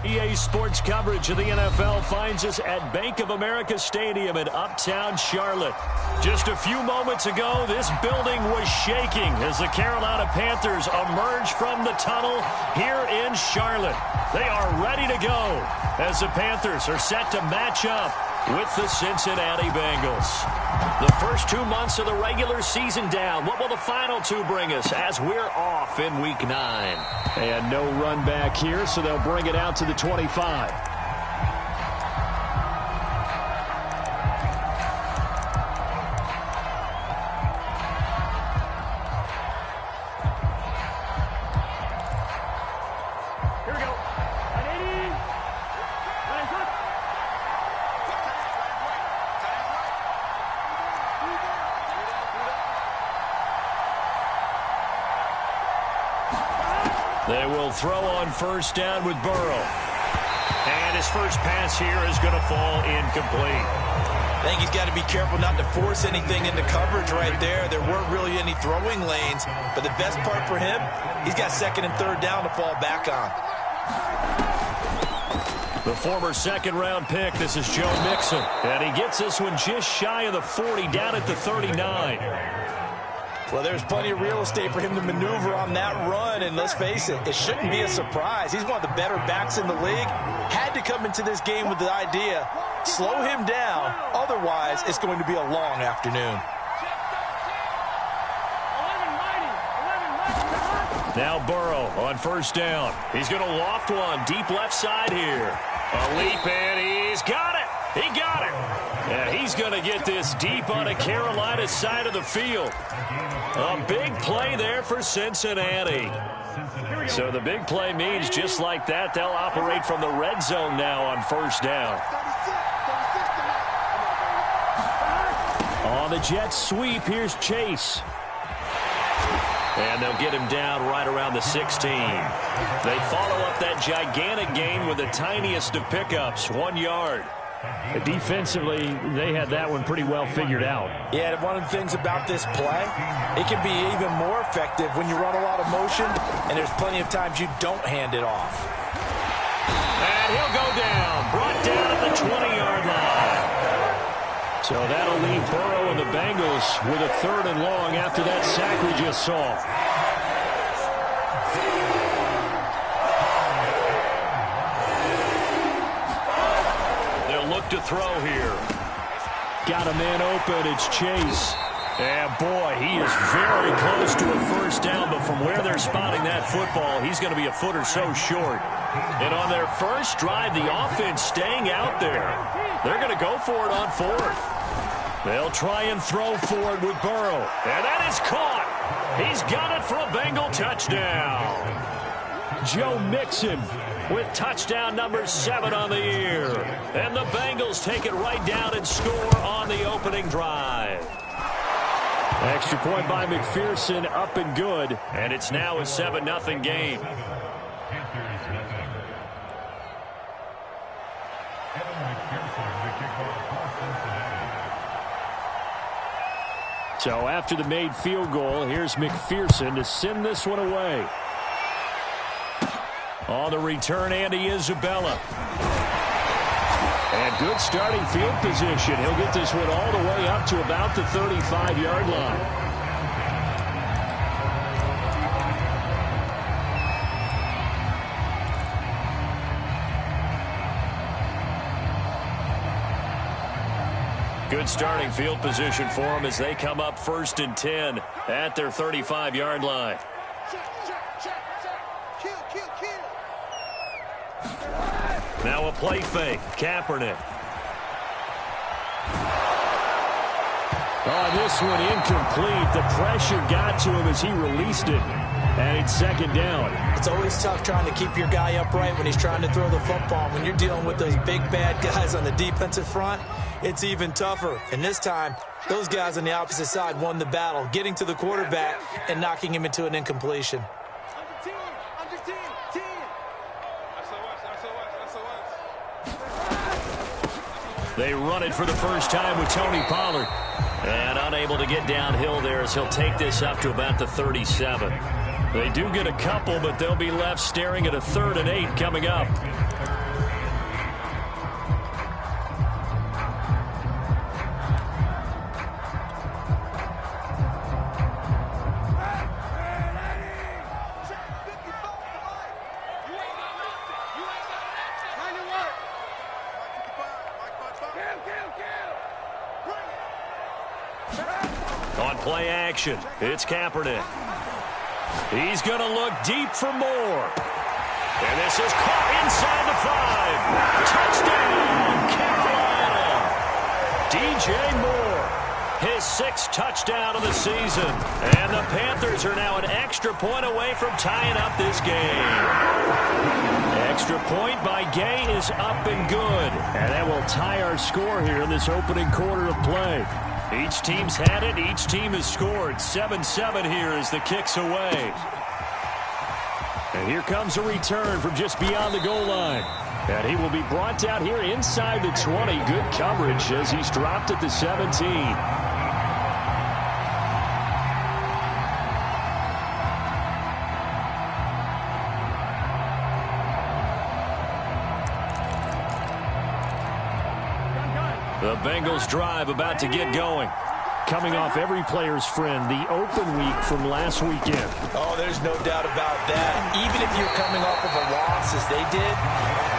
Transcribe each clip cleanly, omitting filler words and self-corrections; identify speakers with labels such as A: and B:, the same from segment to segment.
A: EA Sports coverage of the NFL finds us at Bank of America Stadium in uptown Charlotte. Just a few moments ago, this building was shaking as the Carolina Panthers emerged from the tunnel here in Charlotte. They are ready to go as the Panthers are set to match up with the Cincinnati Bengals. The first 2 months of the regular season down. What will the final two bring us as we're off in Week 9?
B: And no run back here, so they'll bring it out to the 25.
A: They will throw on first down with Burrow. And his first pass here is going to fall incomplete.
C: I think he's got to be careful not to force anything into coverage right there. There weren't really any throwing lanes. But the best part for him, he's got second and third down to fall back on.
A: The former second-round pick, this is Joe Mixon. And he gets this one just shy of the 40, down at the 39.
C: Well, there's plenty of real estate for him to maneuver on that run, and let's face it, it shouldn't be a surprise. He's one of the better backs in the league. Had to come into this game with the idea, slow him down, otherwise it's going to be a long afternoon.
A: Now Burrow on first down. He's going to loft one deep left side here. A leap, and he's got it. He got it. Yeah, he's going to get this deep on the Carolina side of the field. A big play there for Cincinnati. So the big play means just like that, they'll operate from the red zone now on first down. On the jet sweep, here's Chase. And they'll get him down right around the 16. They follow up that gigantic gain with the tiniest of pickups, 1 yard.
B: Defensively, they had that one pretty well figured out.
C: Yeah, and one of the things about this play, it can be even more effective when you run a lot of motion, and there's plenty of times you don't hand it off.
A: And he'll go down, brought down at the 20-yard line. So that'll leave Burrow and the Bengals with a third and long after that sack we just saw. To throw here. Got a man open. It's Chase. And boy, he is very close to a first down, but from where they're spotting that football, he's going to be a foot or so short. And on their first drive, the offense staying out there. They're going to go for it on fourth. They'll try and throw for it with Burrow. And that is caught. He's got it for a Bengal touchdown. Joe Mixon with touchdown number 7 on the year. And the Bengals take it right down and score on the opening drive. Extra point by McPherson, up and good. And it's now a 7-0 game. So after the made field goal, here's McPherson to send this one away. On the return, Andy Isabella. And good starting field position. He'll get this one all the way up to about the 35-yard line. Good starting field position for them as they come up 1st and 10 at their 35-yard line. Now a play fake. Kaepernick. Oh, this one incomplete. The pressure got to him as he released it. And it's second down.
C: It's always tough trying to keep your guy upright when he's trying to throw the football. When you're dealing with those big, bad guys on the defensive front, it's even tougher. And this time, those guys on the opposite side won the battle, getting to the quarterback and knocking him into an incompletion.
A: They run it for the first time with Tony Pollard. And unable to get downhill there as he'll take this up to about the 37. They do get a couple, but they'll be left staring at a 3rd and 8 coming up. play action. It's Kaepernick. He's going to look deep for more. And this is caught inside the 5. Touchdown, Carolina. DJ Moore, his 6th touchdown of the season. And the Panthers are now an extra point away from tying up this game. Extra point by Gay is up and good.
B: And that will tie our score here in this opening quarter of play.
A: Each team's had it. Each team has scored. 7-7 here as the kick's away.
B: And here comes a return from just beyond the goal line. And he will be brought down here inside the 20. Good coverage as he's dropped at the 17.
A: The Bengals drive about to get going.
B: Coming off every player's friend, the open week from last weekend.
C: Oh, there's no doubt about that. Even if you're coming off of a loss as they did,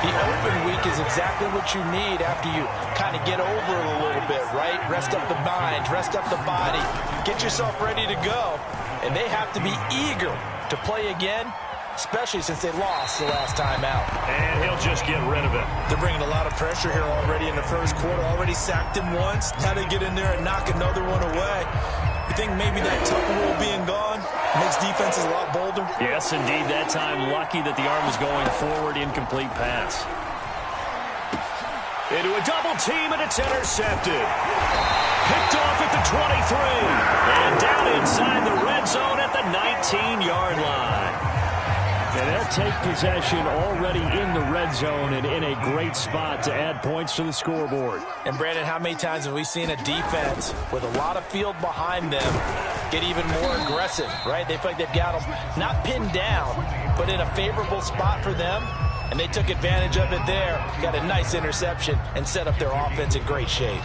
C: the open week is exactly what you need after you kind of get over it a little bit, right? Rest up the mind, rest up the body, get yourself ready to go. And they have to be eager to play again, especially since they lost the last time out.
A: And he'll just get rid of it.
C: They're bringing a lot of pressure here already in the first quarter. Already sacked him once. Now they get in there and knock another one away. You think maybe that tuck rule being gone makes defenses a lot bolder?
A: Yes, indeed. That time, lucky that the arm was going forward. Incomplete pass. Into a double team, and it's intercepted. Picked off at the 23. And down inside the red zone at the 19-yard line.
B: And they'll take possession already in the red zone and in a great spot to add points to the scoreboard.
C: And, Brandon, how many times have we seen a defense with a lot of field behind them get even more aggressive, right? They feel like they've got them not pinned down, but in a favorable spot for them, and they took advantage of it there. Got a nice interception and set up their offense in great shape.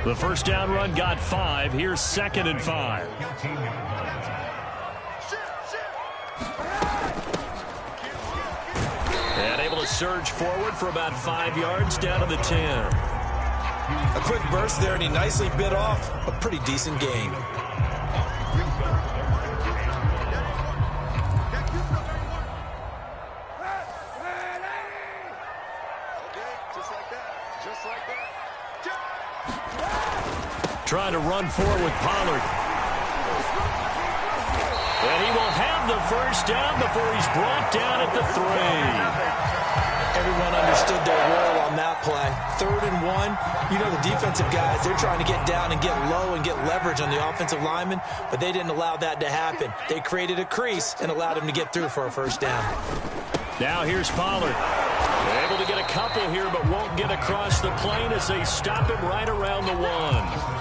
A: The first down run got 5. Here's 2nd and 5. And able to surge forward for about 5 yards down to the 10.
C: A quick burst there, and he nicely bit off a pretty decent gain.
A: Trying to run forward with Pollard. And he will have the first down before he's brought down at the 3.
C: Everyone understood their role on that play. 3rd and 1. You know the defensive guys, they're trying to get down and get low and get leverage on the offensive lineman, but they didn't allow that to happen. They created a crease and allowed him to get through for a first down.
A: Now here's Pollard. Able to get a couple here, but won't get across the plane as they stop him right around the 1.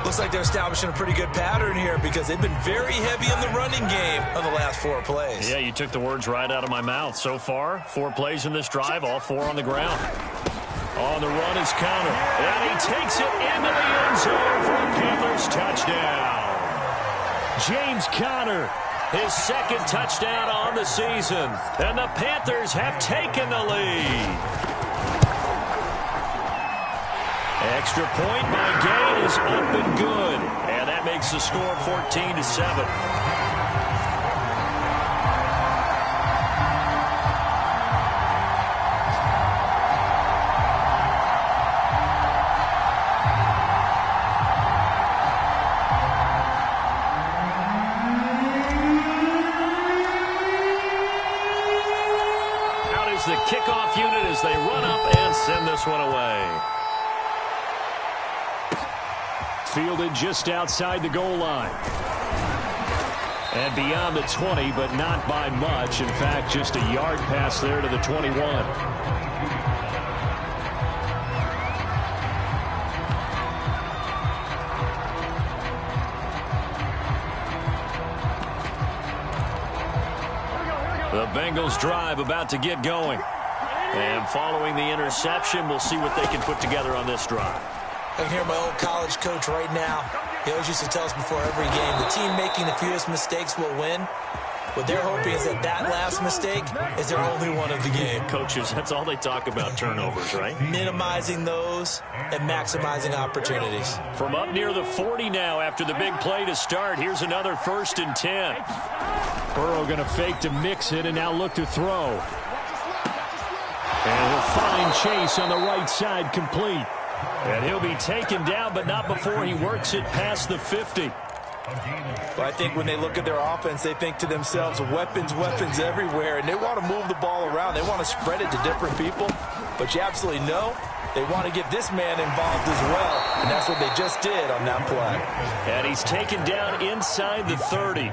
C: Looks like they're establishing a pretty good pattern here because they've been very heavy in the running game on the last 4 plays.
A: Yeah, you took the words right out of my mouth. So far, 4 plays in this drive, all 4 on the ground. On the run is Conner. And he takes it into the end zone for a Panthers touchdown. James Conner, his 2nd touchdown on the season. And the Panthers have taken the lead. Extra point by Gay is up and good. And that makes the score 14-7. Out is the kickoff unit as they run up and send this one away.
B: Fielded just outside the goal line. And beyond the 20, but not by much. In fact, just a yard pass there to the 21.
A: The Bengals drive about to get going. And following the interception, we'll see what they can put together on this drive.
C: I can hear my old college coach right now. He always used to tell us before every game, the team making the fewest mistakes will win. What they're hoping is that last mistake is their only one of the game.
A: Coaches, that's all they talk about, turnovers, right?
C: Minimizing those and maximizing opportunities.
A: From up near the 40 now after the big play to start. Here's another 1st and 10. Burrow going to fake to mix it and now look to throw. And he'll find Chase on the right side, complete. And he'll be taken down, but not before he works it past the 50.
C: But I think when they look at their offense, they think to themselves, weapons, weapons everywhere, and they want to move the ball around. They want to spread it to different people, but you absolutely know they want to get this man involved as well, and that's what they just did on that play.
A: And he's taken down inside the 30.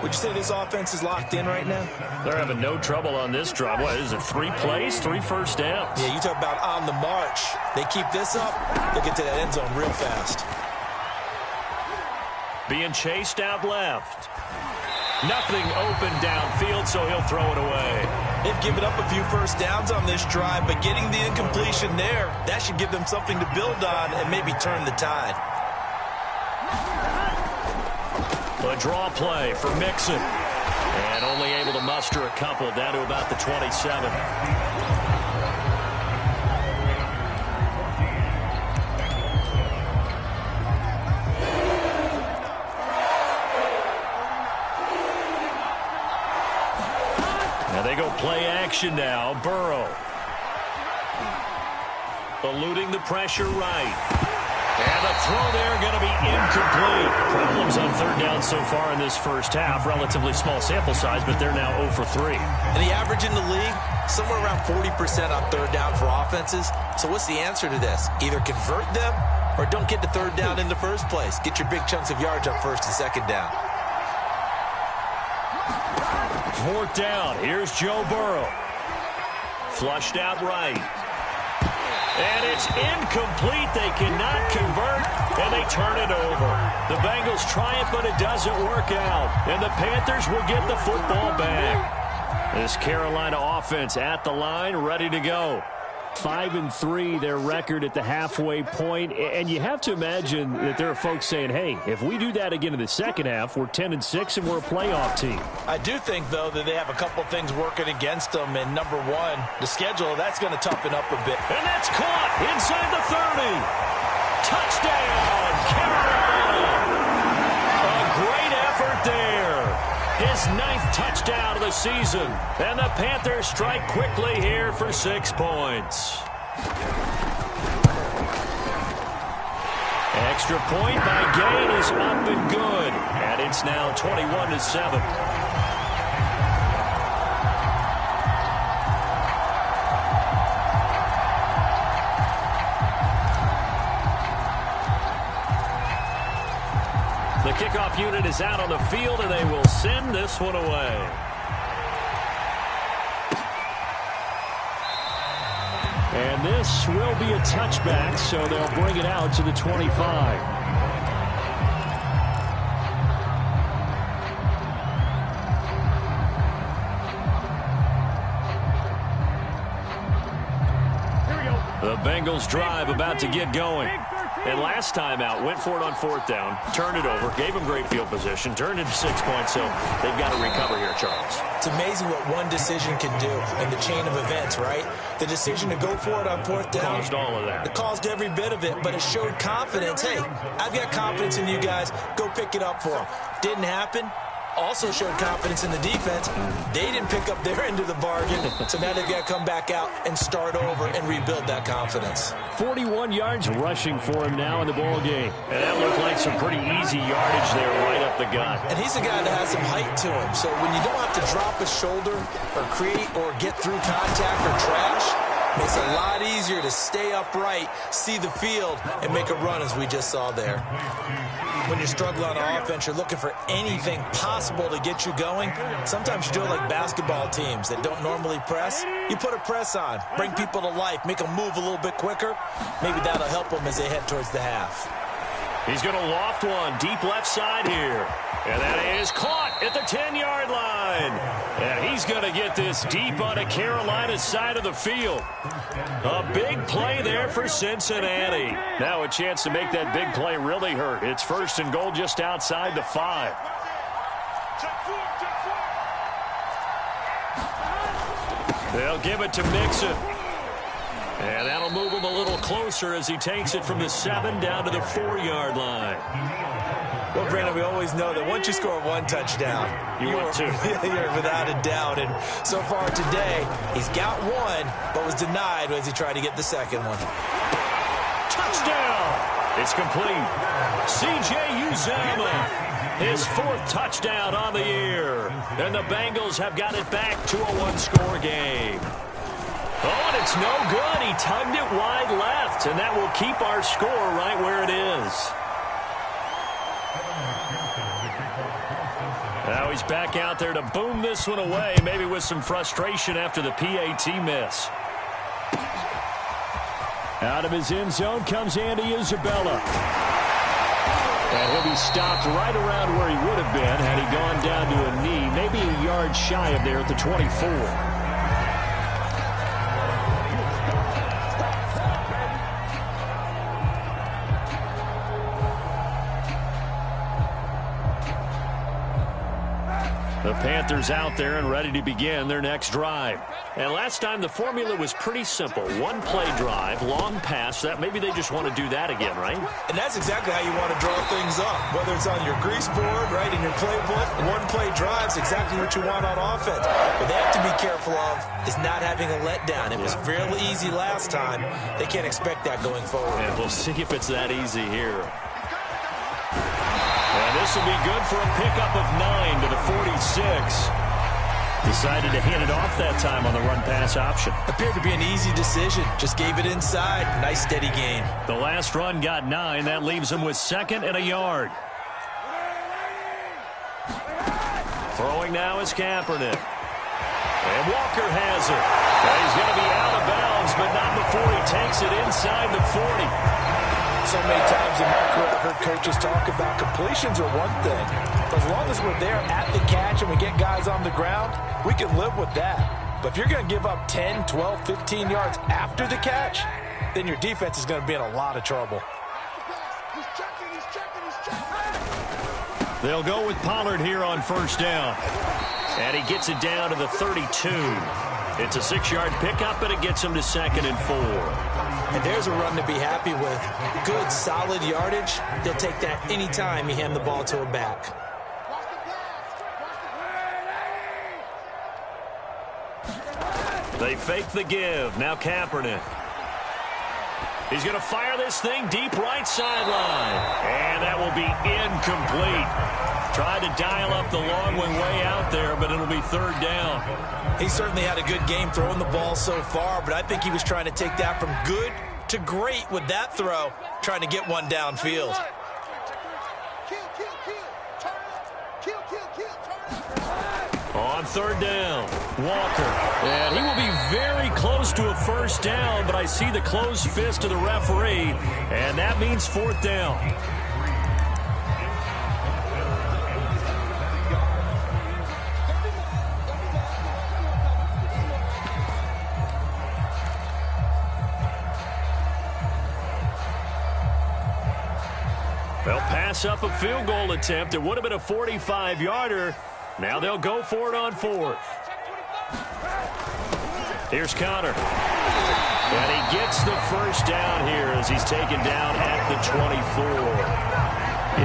C: Would you say this offense is locked in right now?
A: They're having no trouble on this drive. What is it, 3 plays, 3 first downs?
C: Yeah, you talk about on the march. They keep this up, they'll get to that end zone real fast.
A: Being chased out left. Nothing open downfield, so he'll throw it away.
C: They've given up a few first downs on this drive, but getting the incompletion there, that should give them something to build on and maybe turn the tide.
A: A draw play for Mixon. And only able to muster a couple down to about the 27. Now they go play action now. Burrow. Eluding the pressure right. And the throw there going to be incomplete. Problems on 3rd down so far in this first half. Relatively small sample size, but they're now 0 for 3.
C: And the average in the league, somewhere around 40% on 3rd down for offenses. So what's the answer to this? Either convert them or don't get to 3rd down in the first place. Get your big chunks of yards on 1st and 2nd down.
A: 4th down. Here's Joe Burrow. Flushed out right. And it's incomplete. They cannot convert, and they turn it over. The Bengals try it, but it doesn't work out. And the Panthers will get the football back. This Carolina offense at the line, ready to go. 5-3, their record at the halfway point. And you have to imagine that there are folks saying, hey, if we do that again in the second half, we're 10-6 and we're a playoff team.
C: I do think, though, that they have a couple things working against them. And number one, the schedule, that's going to toughen up a bit.
A: And that's caught inside the 30. Touchdown, Carolina. A great effort there. His 9th touchdown of the season. And the Panthers strike quickly here for 6 points. Extra point by Gain is up and good. And it's now 21-7. The kickoff unit is out on the field, and they will send this one away. And this will be a touchback, so they'll bring it out to the 25. The Bengals drive about to get going. And last time out, went for it on 4th down, turned it over, gave them great field position, turned it to 6 points, so they've got to recover here, Charles.
C: It's amazing what one decision can do in the chain of events, right? The decision to go for it on 4th down.
A: Caused all of that.
C: It caused every bit of it, but it showed confidence. Hey, I've got confidence in you guys. Go pick it up for them. Didn't happen. Also showed confidence in the defense. They didn't pick up their end of the bargain, so now they've got to come back out and start over and rebuild that confidence.
A: 41 yards rushing for him now in the ball game. And that looked like some pretty easy yardage there right up the gut.
C: And he's a guy that has some height to him, so when you don't have to drop a shoulder or create or get through contact or trash, makes it a lot easier to stay upright, see the field, and make a run as we just saw there. When you're struggling on offense, you're looking for anything possible to get you going. Sometimes you do it like basketball teams that don't normally press. You put a press on, bring people to life, make them move a little bit quicker. Maybe that'll help them as they head towards the half.
A: He's going to loft one deep left side here. And that is caught at the 10-yard line. And he's going to get this deep on the Carolina side of the field. A big play there for Cincinnati. Now a chance to make that big play really hurt. It's 1st and goal just outside the 5. They'll give it to Mixon. And that'll move him a little closer as he takes it from the 7 down to the 4-yard line.
C: Well, Brandon, we always know that once you score one touchdown, you're without a doubt. And so far today, he's got one, but was denied as he tried to get the second one.
A: Touchdown! It's complete. C.J. Uzomah, his 4th touchdown on the year. And the Bengals have got it back to a 1-score game. Oh, and it's no good. He tugged it wide left, and that will keep our score right where it is. Now he's back out there to boom this one away, maybe with some frustration after the PAT miss. Out of his end zone comes Andy Isabella. And he'll be stopped right around where he would have been had he gone down to a knee, maybe a yard shy of there at the 24. The Panthers out there and ready to begin their next drive. And last time the formula was pretty simple. 1-play drive, long pass. That maybe they just want to do that again, right?
C: And that's exactly how you want to draw things up. Whether it's on your grease board, right, in your playbook, 1-play drive's exactly what you want on offense. What they have to be careful of is not having a letdown. It was fairly easy last time. They can't expect that going forward.
A: And we'll see if it's that easy here. And this will be good for a pickup of 9 to the 46. Decided to hand it off that time on the run-pass option.
C: Appeared to be an easy decision. Just gave it inside. Nice, steady gain.
A: The last run got 9. That leaves him with 2nd and a yard. Throwing now is Kaepernick. And Walker has it. And he's going to be out of bounds, but not before he takes it inside the 40.
C: So many times in my career I've heard coaches talk about completions are one thing. But as long as we're there at the catch and we get guys on the ground, we can live with that. But if you're going to give up 10, 12, 15 yards after the catch, then your defense is going to be in a lot of trouble.
A: They'll go with Pollard here on 1st down. And he gets it down to the 32. It's a 6-yard pickup, and it gets him to 2nd and 4.
C: And there's a run to be happy with. Good, solid yardage. They'll take that any time you hand the ball to a back.
A: They fake the give. Now Kaepernick. He's going to fire this thing deep right sideline. And that will be incomplete. Tried to dial up the long one way out there, but it'll be 3rd down.
C: He certainly had a good game throwing the ball so far, but I think he was trying to take that from good to great with that throw, trying to get one downfield.
A: On 3rd down, Walker. And he will be very close to a 1st down, but I see the closed fist of the referee, and that means 4th down. They'll pass up a field goal attempt. It would have been a 45-yarder. Now they'll go for it on 4th. Here's Connor. And he gets the 1st down here as he's taken down at the 24.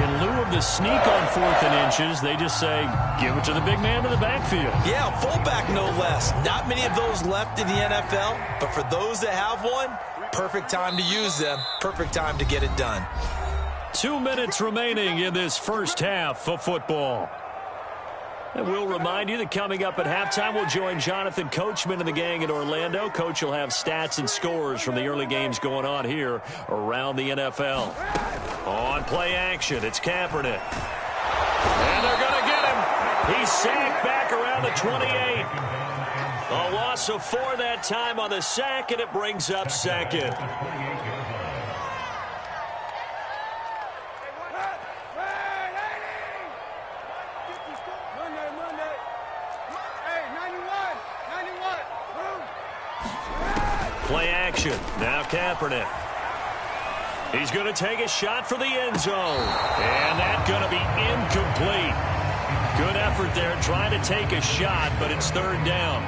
A: In lieu of the sneak on 4th and inches, they just say, give it to the big man in the backfield.
C: Yeah, fullback no less. Not many of those left in the NFL, but for those that have one, perfect time to use them. Perfect time to get it done.
A: 2 minutes remaining in this 1st half of football. And we'll remind you that coming up at halftime, we'll join Jonathan Coachman and the gang in Orlando. Coach will have stats and scores from the early games going on here around the NFL. On play action, it's Kaepernick. And they're going to get him. He's sacked back around the 28. A loss of 4 that time on the sack, and it brings up 2nd. Play action. Now Kaepernick. He's going to take a shot for the end zone. And that's going to be incomplete. Good effort there trying to take a shot, but it's 3rd down.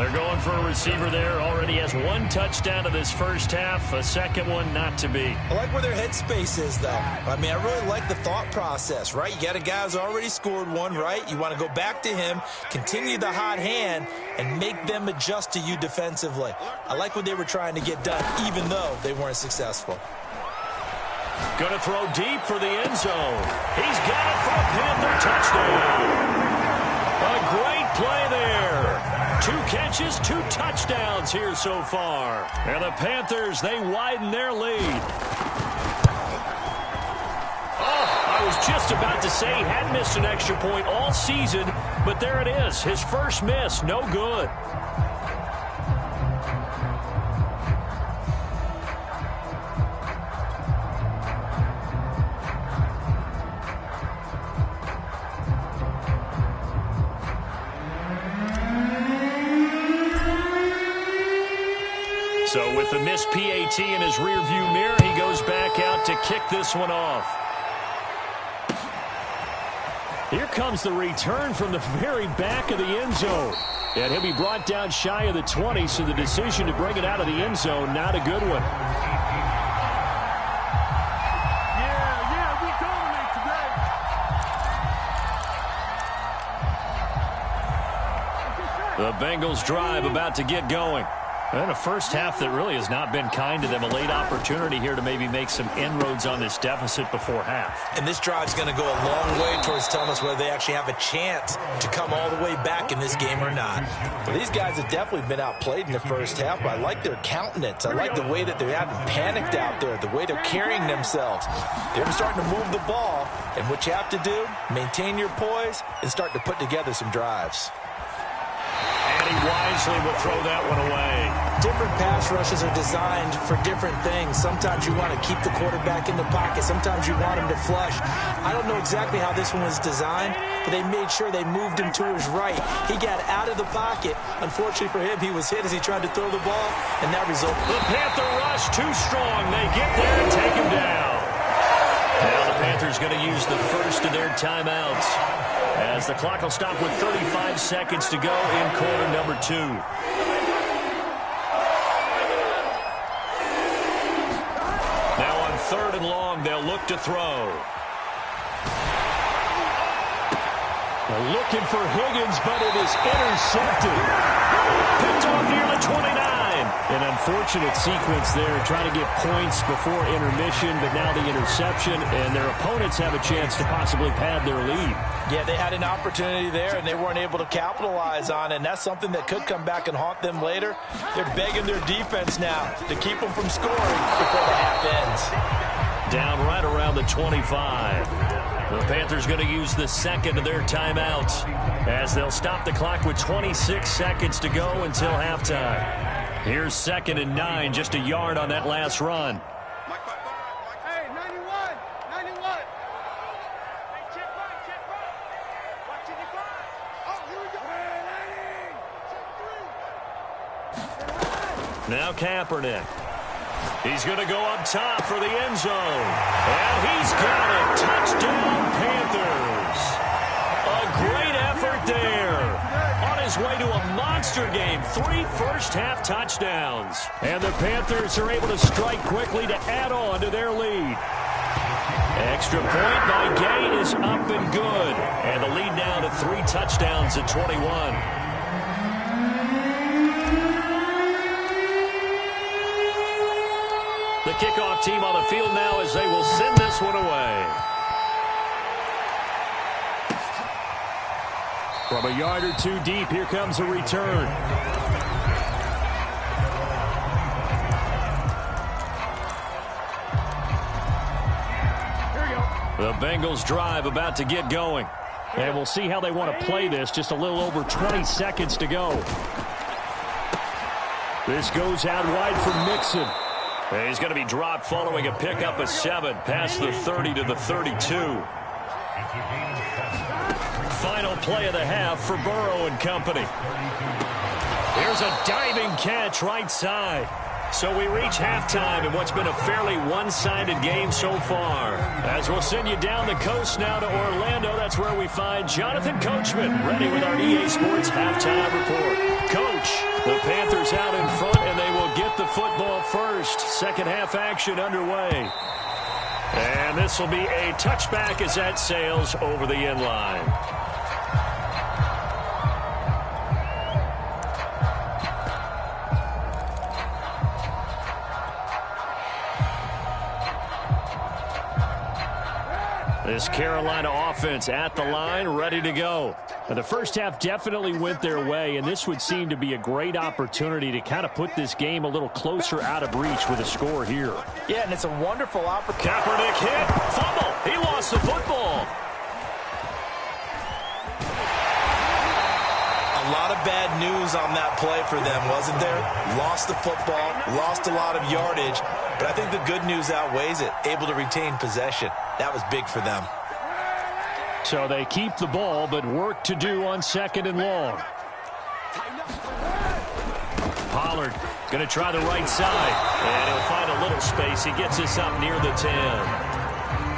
A: They're going for a receiver there. Already has one touchdown in this first half. A second one not to be.
C: I like where their headspace is, though. I mean, I really like the thought process, right? You got a guy who's already scored one, right? You want to go back to him, continue the hot hand, and make them adjust to you defensively. I like what they were trying to get done, even though they weren't successful.
A: Going to throw deep for the end zone. He's got it for a Panther touchdown. A great play there. 2 catches, 2 touchdowns here so far. And the Panthers, they widen their lead. Oh, I was just about to say he hadn't missed an extra point all season, but there it is. His first miss, no good. So with the missed PAT in his rearview mirror, he goes back out to kick this one off. Here comes the return from the very back of the end zone. And he'll be brought down shy of the 20, so the decision to bring it out of the end zone, not a good one. The Bengals drive about to get going. And a first half that really has not been kind to them. A late opportunity here to maybe make some inroads on this deficit before half.
C: And this drive's going to go a long way towards telling us whether they actually have a chance to come all the way back in this game or not. Well, these guys have definitely been outplayed in the first half, but I like their countenance. I like the way that they haven't panicked out there, the way they're carrying themselves. They're starting to move the ball, and what you have to do, maintain your poise and start to put together some drives.
A: And he wisely will throw that one away.
C: Different pass rushes are designed for different things. Sometimes you want to keep the quarterback in the pocket. Sometimes you want him to flush. I don't know exactly how this one was designed, but they made sure they moved him to his right. He got out of the pocket. Unfortunately for him, he was hit as he tried to throw the ball, and that resulted.
A: The Panther rush too strong. They get there and take him down. Now the Panthers going to use the first of their timeouts, as the clock will stop with 35 seconds to go in quarter number 2. Now on 3rd and long, they'll look to throw. They're looking for Higgins, but it is intercepted. Picked off near the 29. An unfortunate sequence there, trying to get points before intermission, but now the interception, and their opponents have a chance to possibly pad their lead.
C: Yeah, they had an opportunity there, and they weren't able to capitalize on it, and that's something that could come back and haunt them later. They're begging their defense now to keep them from scoring before the half ends.
A: Down right around the 25. The Panthers going to use the second of their timeouts, as they'll stop the clock with 26 seconds to go until halftime. Here's 2nd and 9, just a yard on that last run.
D: Hey, 91.
A: Now Kaepernick. He's going to go up top for the end zone. And he's got it. Touchdown, Panthers. A great effort there. On his way to a monster game. 3 first-half touchdowns. And the Panthers are able to strike quickly to add on to their lead. Extra point by Gay is up and good. And the lead now to 3 touchdowns at 21. The kickoff team on the field now as they will send this one away. From a yard or 2 deep, here comes a return. The Bengals drive about to get going. And we'll see how they want to play this. Just a little over 20 seconds to go. This goes out wide for Mixon. And he's going to be dropped following a pickup of 7 past the 30 to the 32. Final play of the half for Burrow and company. Here's a diving catch right side. So we reach halftime in what's been a fairly one-sided game so far. As we'll send you down the coast now to Orlando, that's where we find Jonathan Coachman ready with our EA Sports halftime report. Coach, the Panthers out in front, and they will get the football first. Second half action underway. And this will be a touchback as that sails over the end line. This Carolina offense at the line, ready to go. And the first half definitely went their way, and this would seem to be a great opportunity to kind of put this game a little closer out of reach with a score here.
C: Yeah, and it's a wonderful opportunity.
A: Kaepernick hit, fumble. He lost the football.
C: A lot of bad news on that play for them, wasn't there? Lost the football, lost a lot of yardage, but I think the good news outweighs it. Able to retain possession. That was big for them.
A: So they keep the ball, but work to do on second and long. Pollard going to try the right side, and he'll find a little space. He gets us up near the 10.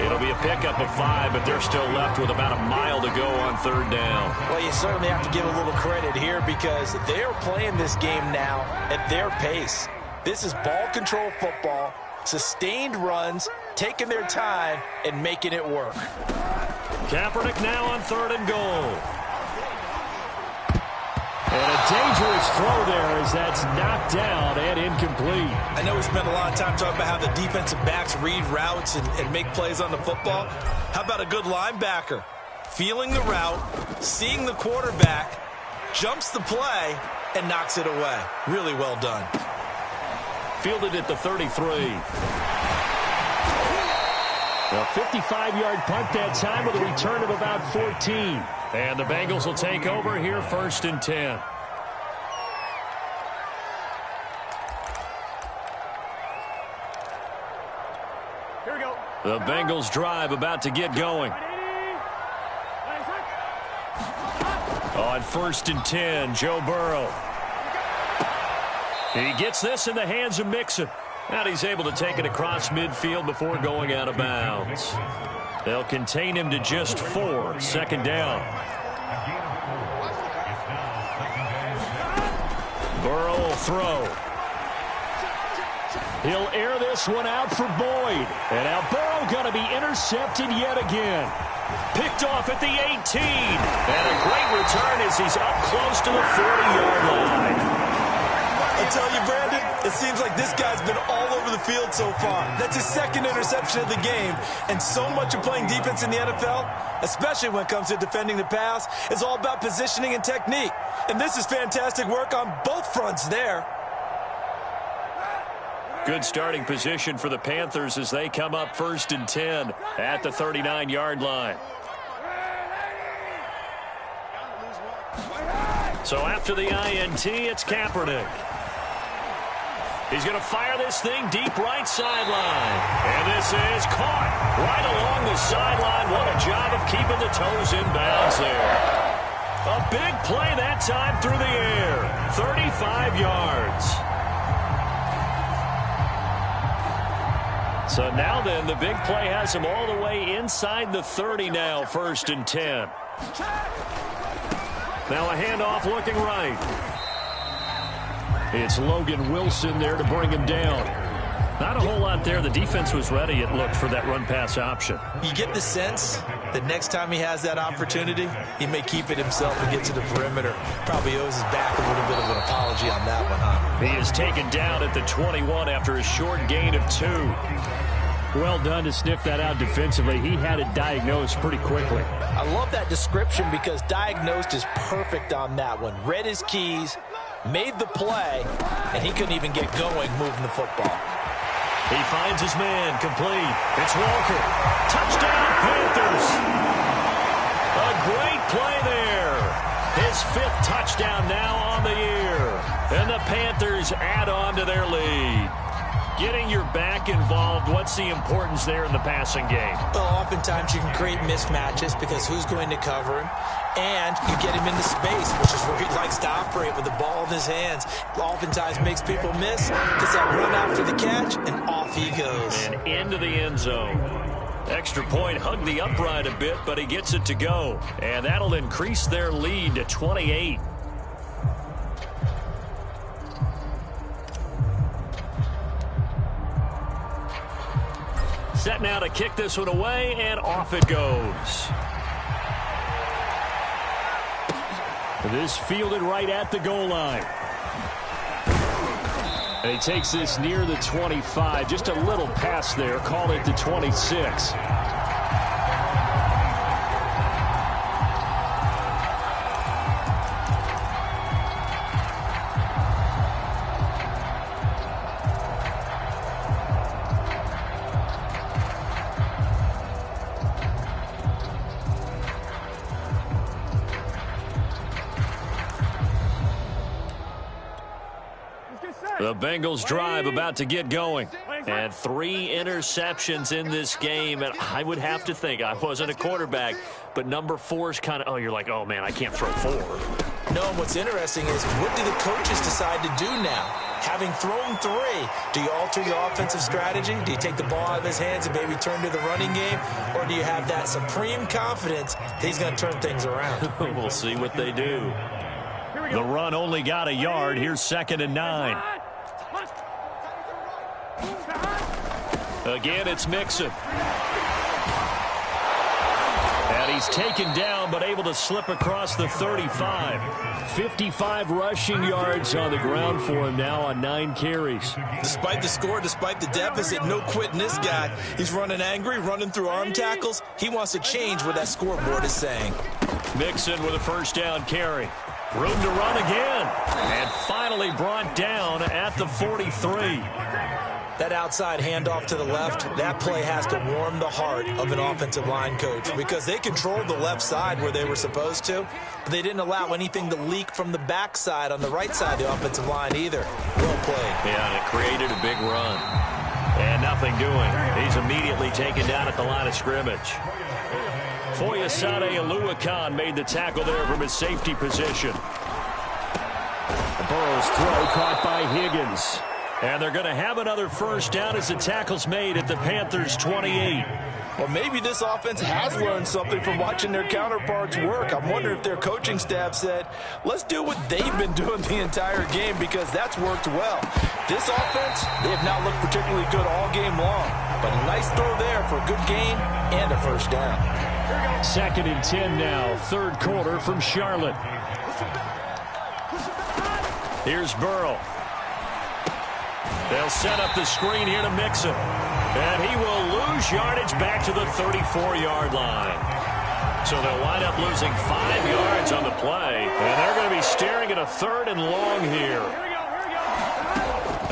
A: It'll be a pickup of 5, but they're still left with about a mile to go on third down.
C: Well, you certainly have to give a little credit here because they're playing this game now at their pace. This is ball control football, sustained runs, taking their time, and making it work.
A: Kaepernick now on third and goal. And a dangerous throw there as that's knocked down and incomplete.
C: I know we spent a lot of time talking about how the defensive backs read routes and make plays on the football. How about a good linebacker? Feeling the route, seeing the quarterback, jumps the play, and knocks it away. Really well done.
A: Fielded at the 33. A 55-yard punt that time with a return of about 14. And the Bengals will take over here first and 10.
D: Here we go.
A: The Bengals drive about to get going. On first and 10, Joe Burrow. He gets this in the hands of Mixon. And he's able to take it across midfield before going out of bounds. They'll contain him to just 4. Second down. Burrow will throw. He'll air this one out for Boyd. And now Burrow going to be intercepted yet again. Picked off at the 18. And a great return as he's up close to the 40-yard line.
C: I tell you, Brandon, it seems like this guy's been all over the field so far. That's his second interception of the game. And so much of playing defense in the NFL, especially when it comes to defending the pass, is all about positioning and technique. And this is fantastic work on both fronts there.
A: Good starting position for the Panthers as they come up first and 10 at the 39-yard line. So after the INT, it's Kaepernick. He's going to fire this thing deep right sideline. And this is caught right along the sideline. What a job of keeping the toes in bounds there. A big play that time through the air. 35 yards. So now then, the big play has him all the way inside the 30 now, first and 10. Now a handoff looking right. It's Logan Wilson there to bring him down. Not a whole lot there. The defense was ready, it looked, for that run-pass option.
C: You get the sense that next time he has that opportunity, he may keep it himself and get to the perimeter. Probably owes his back a little bit of an apology on that one, huh?
A: He is taken down at the 21 after a short gain of 2. Well done to sniff that out defensively. He had it diagnosed pretty quickly.
C: I love that description because diagnosed is perfect on that one. Read his keys, made the play, and he couldn't even get going moving the football.
A: He finds his man, complete. It's Walker. Touchdown, Panthers. A great play there. His 5th touchdown now on the year. And the Panthers add on to their lead. Getting your back involved, what's the importance there in the passing game?
C: Well, oftentimes you can create mismatches because who's going to cover him? And you get him into space, which is where he likes to operate with the ball in his hands. Oftentimes makes people miss, gets that run after the catch, and off he goes.
A: And into the end zone. Extra point, hugged the upright a bit, but he gets it to go. And that'll increase their lead to 28. Set now to kick this one away, and off it goes. This fielded right at the goal line. And he takes this near the 25. Just a little pass there. Call it the 26. The Bengals drive about to get going. And 3 interceptions in this game. And I would have to think, I wasn't a quarterback, but number 4 is kind of, oh, you're like, oh, man, I can't throw 4.
C: No, and what's interesting is what do the coaches decide to do now? Having thrown 3, do you alter your offensive strategy? Do you take the ball out of his hands and maybe turn to the running game? Or do you have that supreme confidence that he's going to turn things around?
A: We'll see what they do. The run only got a yard. Here's 2nd and 9. Again, it's Mixon. And he's taken down, but able to slip across the 35. 55 rushing yards on the ground for him now on 9 carries.
C: Despite the score, despite the deficit, no quitting this guy. He's running angry, running through arm tackles. He wants to change what that scoreboard is saying.
A: Mixon with a 1st down carry. Room to run again. And finally brought down at the 43.
C: That outside handoff to the left, that play has to warm the heart of an offensive line coach because they controlled the left side where they were supposed to, but they didn't allow anything to leak from the backside on the right side of the offensive line either. Well played.
A: Yeah, and it created a big run. And nothing doing. He's immediately taken down at the line of scrimmage. Foyesade Oluwakan made the tackle there from his safety position. Burrow's throw caught by Higgins. And they're going to have another 1st down as the tackle's made at the Panthers' 28.
C: Well, maybe this offense has learned something from watching their counterparts work. I'm wondering if their coaching staff said, let's do what they've been doing the entire game because that's worked well. This offense, they have not looked particularly good all game long. But a nice throw there for a good gain and a 1st down.
A: 2nd and 10 now, 3rd quarter from Charlotte. Here's Burrow. They'll set up the screen here to Mixon. And he will lose yardage back to the 34-yard line. So they'll wind up losing 5 yards on the play. And they're going to be staring at a 3rd and long here.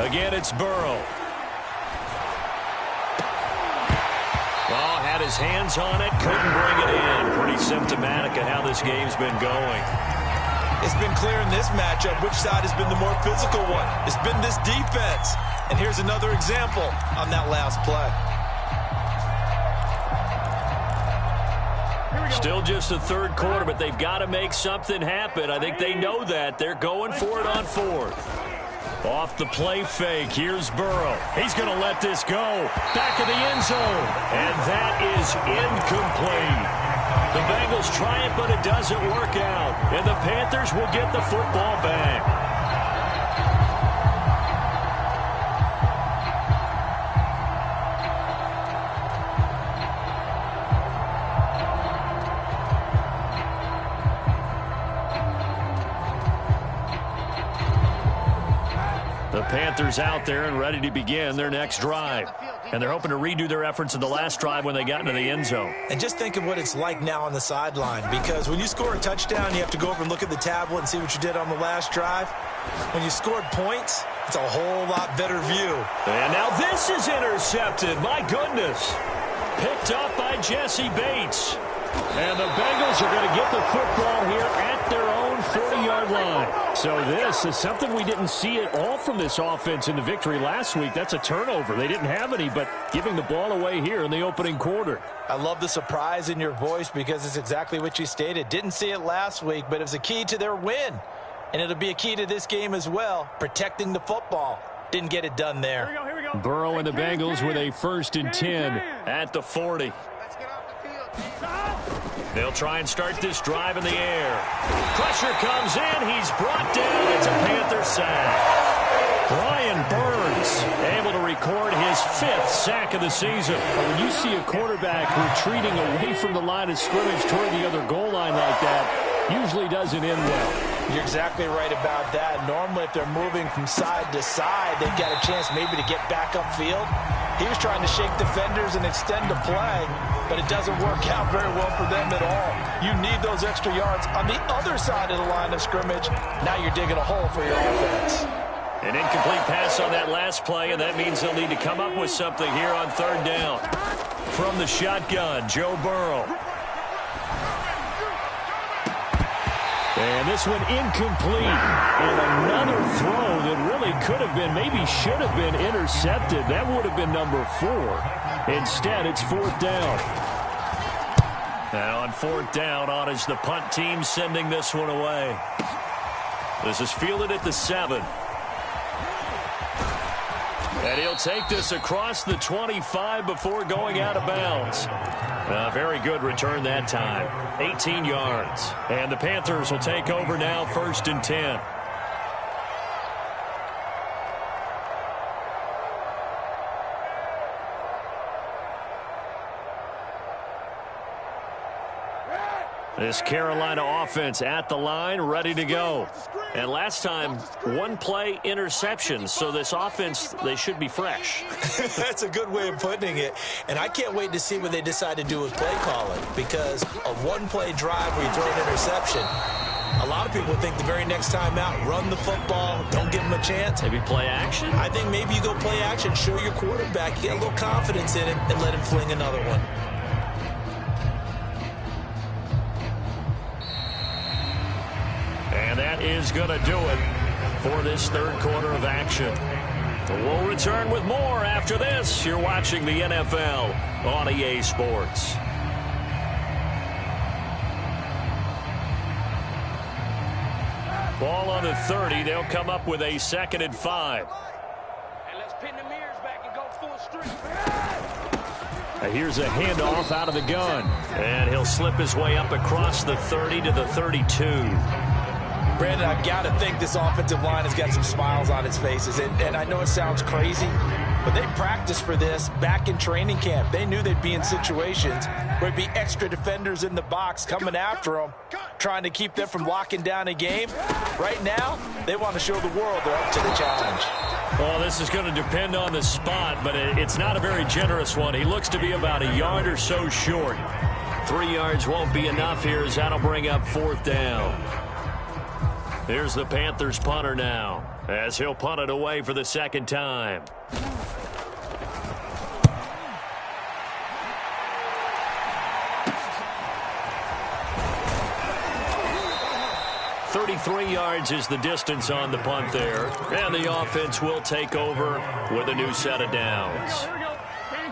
A: Again, it's Burrow. Well, had his hands on it, couldn't bring it in. Pretty symptomatic of how this game's been going.
C: It's been clear in this matchup which side has been the more physical one. It's been this defense. And here's another example on that last play.
A: Still just the 3rd quarter, but they've got to make something happen. I think they know that. They're going for it on 4th. Off the play fake, here's Burrow. He's going to let this go. Back of the end zone. And that is incomplete. The Bengals try it, but it doesn't work out. And the Panthers will get the football back. The Panthers out there and ready to begin their next drive. And they're hoping to redo their efforts in the last drive when they got into the end zone.
C: And just think of what it's like now on the sideline, because when you score a touchdown, you have to go over and look at the tablet and see what you did on the last drive. When you scored points, it's a whole lot better view.
A: And now this is intercepted. My goodness. Picked up by Jesse Bates. And the Bengals are going to get the football here at their own 40-yard line.
B: So this is something we didn't see at all from this offense in the victory last week. That's a turnover. They didn't have any, but giving the ball away here in the opening quarter.
C: I love the surprise in your voice because it's exactly what you stated. Didn't see it last week, but it was a key to their win. And it'll be a key to this game as well, protecting the football. Didn't get it done there.
D: Here we go.
B: Burrow and the Bengals with a 1st and 10
A: at the 40. They'll try and start this drive in the air. Pressure comes in. He's brought down. It's a Panther sack. Brian Burns able to record his 5th sack of the season.
B: When you see a quarterback retreating away from the line of scrimmage toward the other goal line like that, usually doesn't end well.
C: You're exactly right about that. Normally, if they're moving from side to side, they've got a chance maybe to get back upfield. He was trying to shake defenders and extend the play, but it doesn't work out very well for them at all. You need those extra yards on the other side of the line of scrimmage. Now you're digging a hole for your offense.
A: An incomplete pass on that last play, and that means they'll need to come up with something here on 3rd down. From the shotgun, Joe Burrow.
B: And this one incomplete. And another throw that really could have been, maybe should have been intercepted. That would have been number 4. Instead, it's 4th down.
A: Now on 4th down, on is the punt team sending this one away. This is fielded at the 7. And he'll take this across the 25 before going out of bounds. Very good return that time. 18 yards. And the Panthers will take over now, 1st and 10. This Carolina offense at the line, ready to go. And last time, 1 play interception. So this offense, they should be fresh.
C: That's a good way of putting it. And I can't wait to see what they decide to do with play calling. Because a 1-play drive where you throw an interception, a lot of people think the very next time out, run the football, don't give them a chance.
A: Maybe play action?
C: I think maybe you go play action, show your quarterback, get a little confidence in it, and let him fling another one.
A: And that is going to do it for this 3rd quarter of action. We'll return with more after this. You're watching the NFL on EA Sports. Ball on the 30. They'll come up with a 2nd and 5.
E: And let's pin the mirrors back and go full street.
B: Here's a handoff out of the gun.
A: And he'll slip his way up across the 30 to the 32.
C: Brandon, I've got to think this offensive line has got some smiles on its faces. And I know it sounds crazy, but they practiced for this back in training camp. They knew they'd be in situations where there'd be extra defenders in the box coming after them, trying to keep them from locking down a game. Right now, they want to show the world they're up to the challenge.
A: Well, this is going to depend on the spot, but it's not a very generous one. He looks to be about a yard or so short. 3 yards won't be enough here as that'll bring up 4th down. Here's the Panthers punter now, as he'll punt it away for the 2nd time. .33 yards is the distance on the punt there, and the offense will take over with a new set of downs.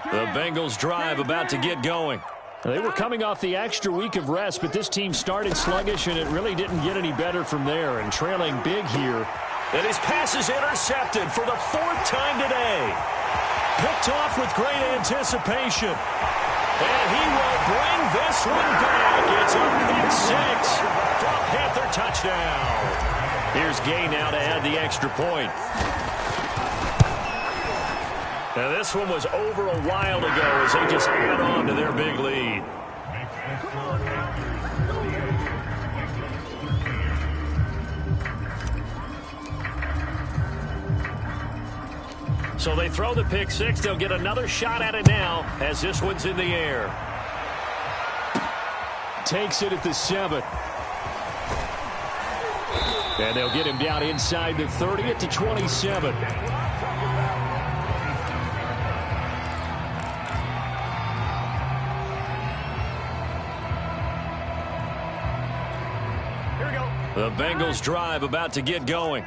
A: The Bengals drive about to get going.
B: They were coming off the extra week of rest, but this team started sluggish, and it really didn't get any better from there. And trailing big here.
A: And his pass is intercepted for the 4th time today. Picked off with great anticipation. And he will bring this one back. It's a pick 6 for a Panther touchdown. Here's Gay now to add the extra point. Now this one was over a while ago as they just add on to their big lead. So they throw the pick 6. They'll get another shot at it now as this one's in the air.
B: Takes it at the 7. And they'll get him down inside the 30 at the 27.
D: Here we go.
A: The Bengals drive about to get going.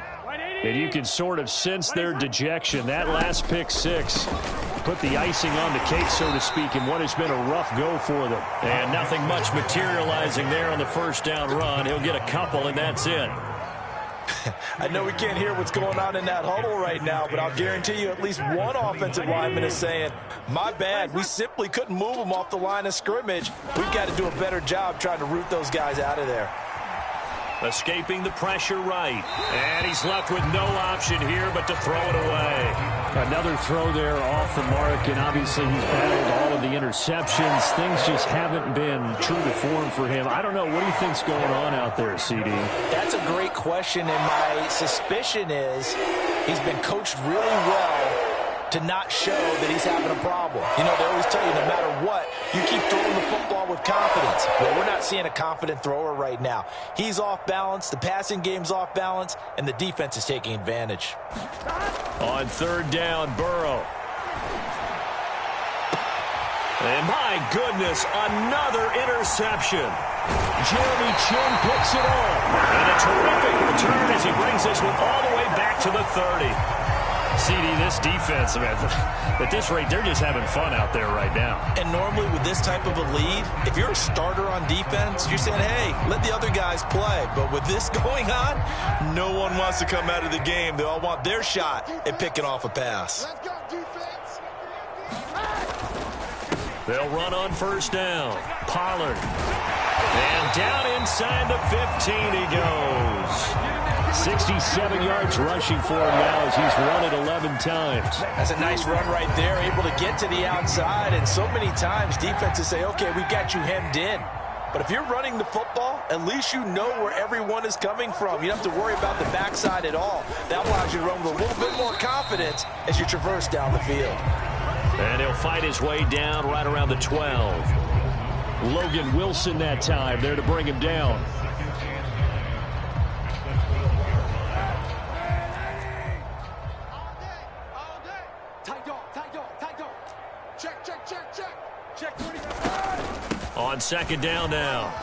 B: And you can sort of sense their dejection. That last pick six put the icing on the cake, so to speak, in what has been a rough go for them.
A: And nothing much materializing there on the first down run. He'll get a couple, and that's it.
C: I know we can't hear what's going on in that huddle right now, but I'll guarantee you at least one offensive lineman is saying, my bad, we simply couldn't move them off the line of scrimmage. We've got to do a better job trying to root those guys out of there.
A: Escaping the pressure right. And he's left with no option here but to throw it away.
B: Another throw there off the mark, and obviously he's battled all of the interceptions. Things just haven't been true to form for him. I don't know. What do you think's going on out there, CD?
C: That's a great question, and my suspicion is he's been coached really well to not show that he's having a problem. You know, they always tell you no matter what, you keep throwing the football with confidence. Well, we're not seeing a confident thrower right now. He's off balance, the passing game's off balance, and the defense is taking advantage.
A: On third down, Burrow. And my goodness, another interception.
B: Jeremy Chin picks it off.
A: And a terrific return as he brings this one all the way back to the 30. CD, this defense, man, at this rate, they're just having fun out there right now.
C: And normally with this type of a lead, if you're a starter on defense, you're saying, hey, let the other guys play. But with this going on, no one wants to come out of the game. They all want their shot at picking off a pass.
F: Let's go, defense.
A: They'll run on first down. Pollard. And down inside the 15 he goes.
B: 67 yards rushing for him now as he's run it 11 times.
C: That's a nice run right there, able to get to the outside. And so many times defenses say, okay, we've got you hemmed in. But if you're running the football, at least you know where everyone is coming from. You don't have to worry about the backside at all. That allows you to run with a little bit more confidence as you traverse down the field.
A: And he'll fight his way down right around the 12.
B: Logan Wilson that time there to bring him down.
A: On second down now,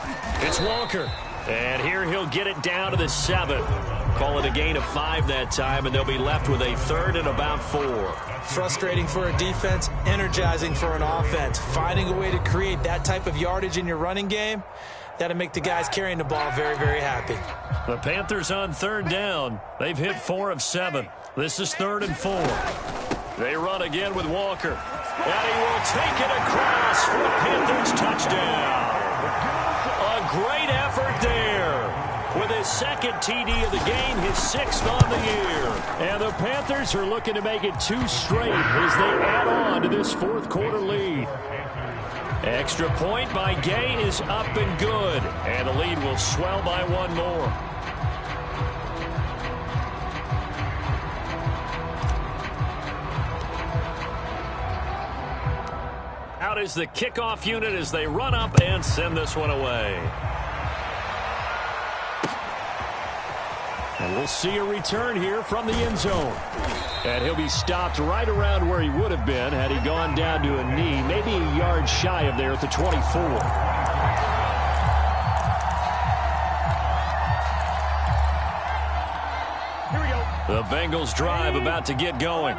A: it's Walker. And here he'll get it down to the 7. Call it a gain of 5 that time, and they'll be left with a third and about 4.
C: Frustrating for a defense, energizing for an offense. Finding a way to create that type of yardage in your running game, that'll make the guys carrying the ball very, very happy.
A: The Panthers on third down. They've hit 4 of 7. This is 3rd and 4. They run again with Walker. And he will take it across for a Panthers touchdown. A great effort there. With his second TD of the game, his 6th on the year.
B: And the Panthers are looking to make it 2 straight as they add on to this 4th quarter lead.
A: Extra point by Gay is up and good. And the lead will swell by 1 more. Out is the kickoff unit as they run up and send this one away.
B: And we'll see a return here from the end zone. And he'll be stopped right around where he would have been had he gone down to a knee, maybe a yard shy of there at the 24.
A: The Bengals drive about to get going.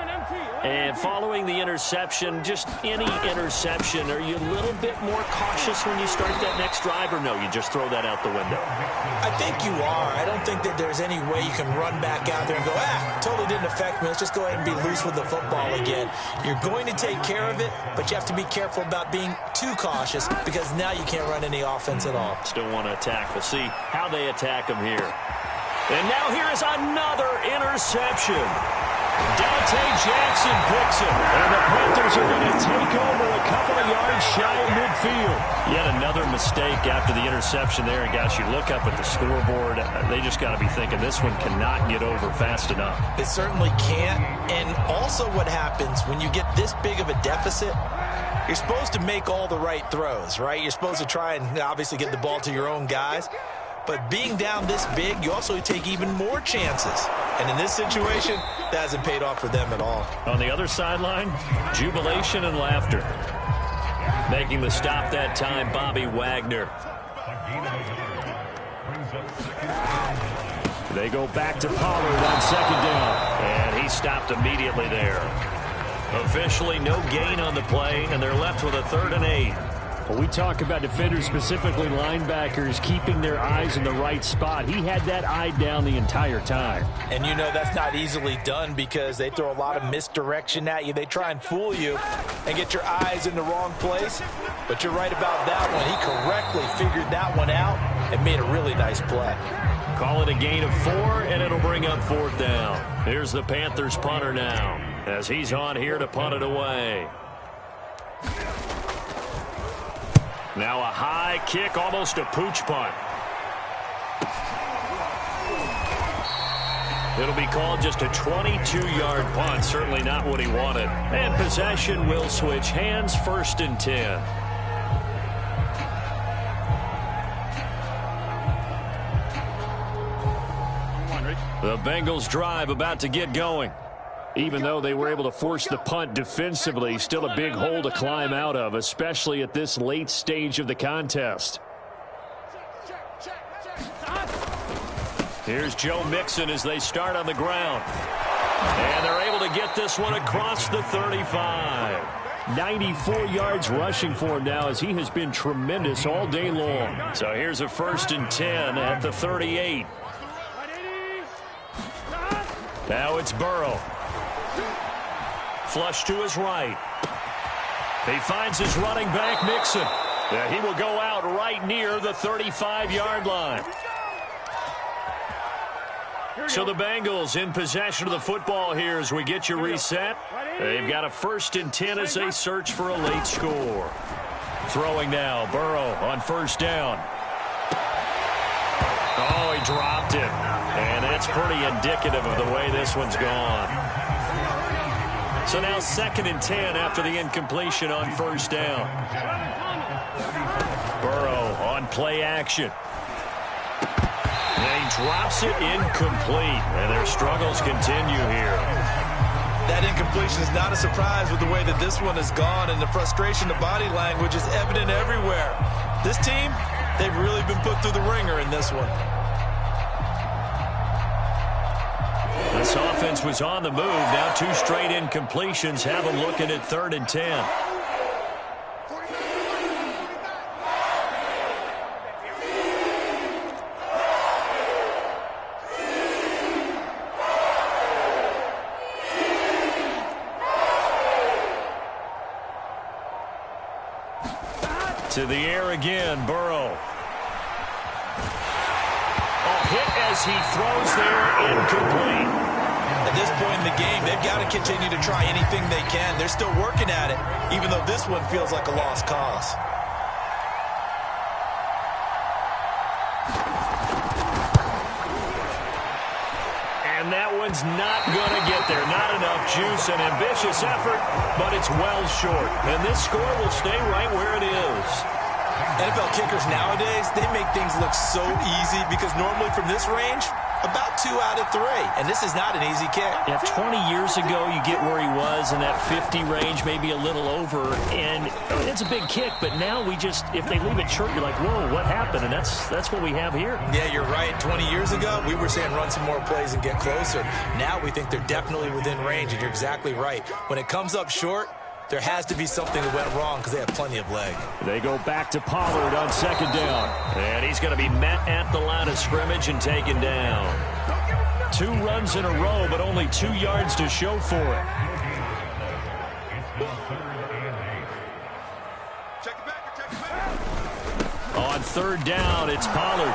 A: And following the interception, just any interception, are you a little bit more cautious when you start that next drive, or no, you just throw that out the window?
C: I think you are. I don't think that there's any way you can run back out there and go, totally didn't affect me. Let's just go ahead and be loose with the football again. You're going to take care of it, but you have to be careful about being too cautious because now you can't run any offense at all.
A: Still want to attack. We'll see how they attack him here. And now here is another interception. Dante Jackson picks it.
B: And the Panthers are going to take over a couple of yards shy of midfield.
A: Yet another mistake after the interception there. And guys, you look up at the scoreboard, they just got to be thinking this one cannot get over fast enough.
C: It certainly can't. And also what happens when you get this big of a deficit, you're supposed to make all the right throws, right? You're supposed to try and obviously get the ball to your own guys. But being down this big, you also take even more chances. And in this situation, that hasn't paid off for them at all.
A: On the other sideline, jubilation and laughter. Making the stop that time, Bobby Wagner.
B: They go back to Pollard on second down.
A: And he stopped immediately there. Officially no gain on the play, and they're left with a 3rd and 8.
B: Well, we talk about defenders, specifically linebackers, keeping their eyes in the right spot. He had that eye down the entire time.
C: And you know that's not easily done because they throw a lot of misdirection at you. They try and fool you and get your eyes in the wrong place. But you're right about that one. He correctly figured that one out and made a really nice play.
A: Call it a gain of 4, and it'll bring up 4th down. Here's the Panthers punter now as he's on here to punt it away. Now a high kick, almost a pooch punt. It'll be called just a 22-yard punt, certainly not what he wanted. And possession will switch hands, 1st and 10. The Bengals drive about to get going. Even though they were able to force the punt defensively, still a big hole to climb out of, especially at this late stage of the contest. Here's Joe Mixon as they start on the ground. And they're able to get this one across the 35.
B: 94 yards rushing for him now as he has been tremendous all day long.
A: So here's a 1st and 10 at the 38. Now it's Burrow. Flush to his right. He finds his running back, Mixon. He will go out right near the 35-yard line. So the Bengals in possession of the football here as we get you reset. They've got a 1st and 10 as they search for a late score. Throwing now, Burrow on 1st down. Oh, he dropped it. And that's pretty indicative of the way this one's gone. So now 2nd and 10 after the incompletion on 1st down. Burrow on play action. And he drops it incomplete. And their struggles continue here.
C: That incompletion is not a surprise with the way that this one has gone, and the frustration, the body language is evident everywhere. This team, they've really been put through the ringer in this one.
A: This offense was on the move. Now 2 straight incompletions have them looking at 3rd and 10. To the air again, Burrow. Hit as he throws there, incomplete.
C: At this point in the game, they've got to continue to try anything they can. They're still working at it, even though this one feels like a lost cause.
A: And that one's not going to get there. Not enough juice, an ambitious effort, but it's well short. And this score will stay right where it is.
C: NFL kickers nowadays, they make things look so easy because normally from this range, about 2 out of 3. And this is not an easy kick.
A: Yeah, 20 years ago, you get where he was in that 50 range, maybe a little over. And it's a big kick, but now we just, if they leave it short, you're like, whoa, what happened? And that's what we have here.
C: Yeah, you're right. 20 years ago, we were saying run some more plays and get closer. Now we think they're definitely within range, and you're exactly right. When it comes up short, there has to be something that went wrong because they have plenty of leg.
B: They go back to Pollard on 2nd down.
A: And he's going to be met at the line of scrimmage and taken down. 2 runs in a row, but only 2 yards to show for it. On 3rd down, it's Pollard.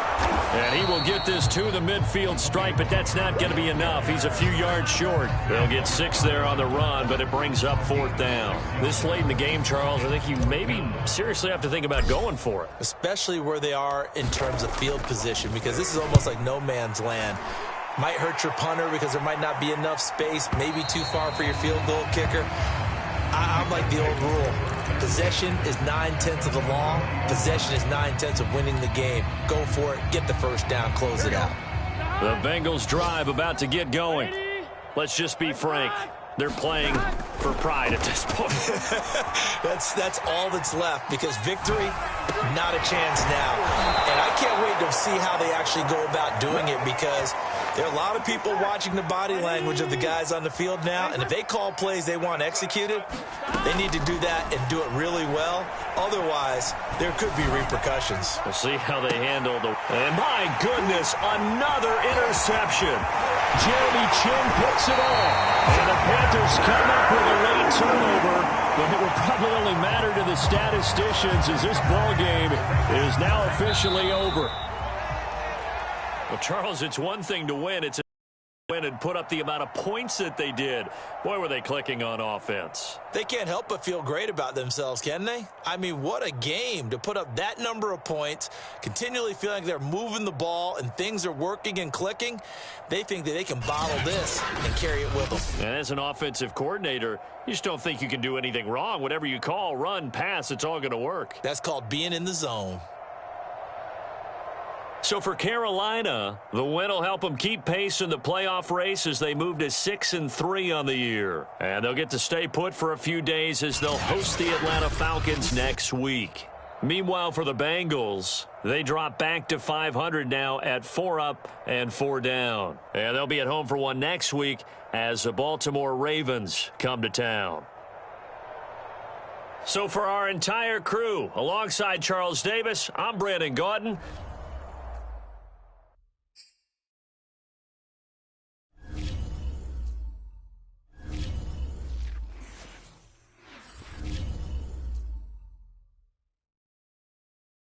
A: And he will get this to the midfield stripe, but that's not going to be enough. He's a few yards short. They'll get 6 there on the run, but it brings up 4th down. This late in the game, Charles, I think you maybe seriously have to think about going for it.
C: Especially where they are in terms of field position, because this is almost like no man's land. Might hurt your punter because there might not be enough space, maybe too far for your field goal kicker. I'm like the old rule. Possession is 9/10 of the law. Possession is 9/10 of winning the game. Go for it. Get the 1st down. Close it out.
A: The Bengals drive about to get going. Let's just be frank. They're playing for pride at this point.
C: That's all that's left, because victory, not a chance now. And I can't wait to see how they actually go about doing it, because there are a lot of people watching the body language of the guys on the field now, and if they call plays they want executed, they need to do that and do it really well. Otherwise, there could be repercussions.
A: We'll see how they handle the... And my goodness, another interception. Jeremy Chin picks it off. And the Panthers come up with a late turnover, but it will probably only matter to the statisticians as this ball game is now officially over. Well, Charles, it's one thing to win. It's a win and put up the amount of points that they did. Boy, were they clicking on offense.
C: They can't help but feel great about themselves, can they? I mean, what a game to put up that number of points, continually feeling like they're moving the ball and things are working and clicking. They think that they can bottle this and carry it with them.
A: And as an offensive coordinator, you just don't think you can do anything wrong. Whatever you call, run, pass, it's all going to work.
C: That's called being in the zone.
A: So for Carolina, the win will help them keep pace in the playoff race as they move to 6-3 on the year. And they'll get to stay put for a few days as they'll host the Atlanta Falcons next week. Meanwhile, for the Bengals, they drop back to 500 now at 4 up and 4 down. And they'll be at home for one next week as the Baltimore Ravens come to town. So for our entire crew, alongside Charles Davis, I'm Brandon Gotw.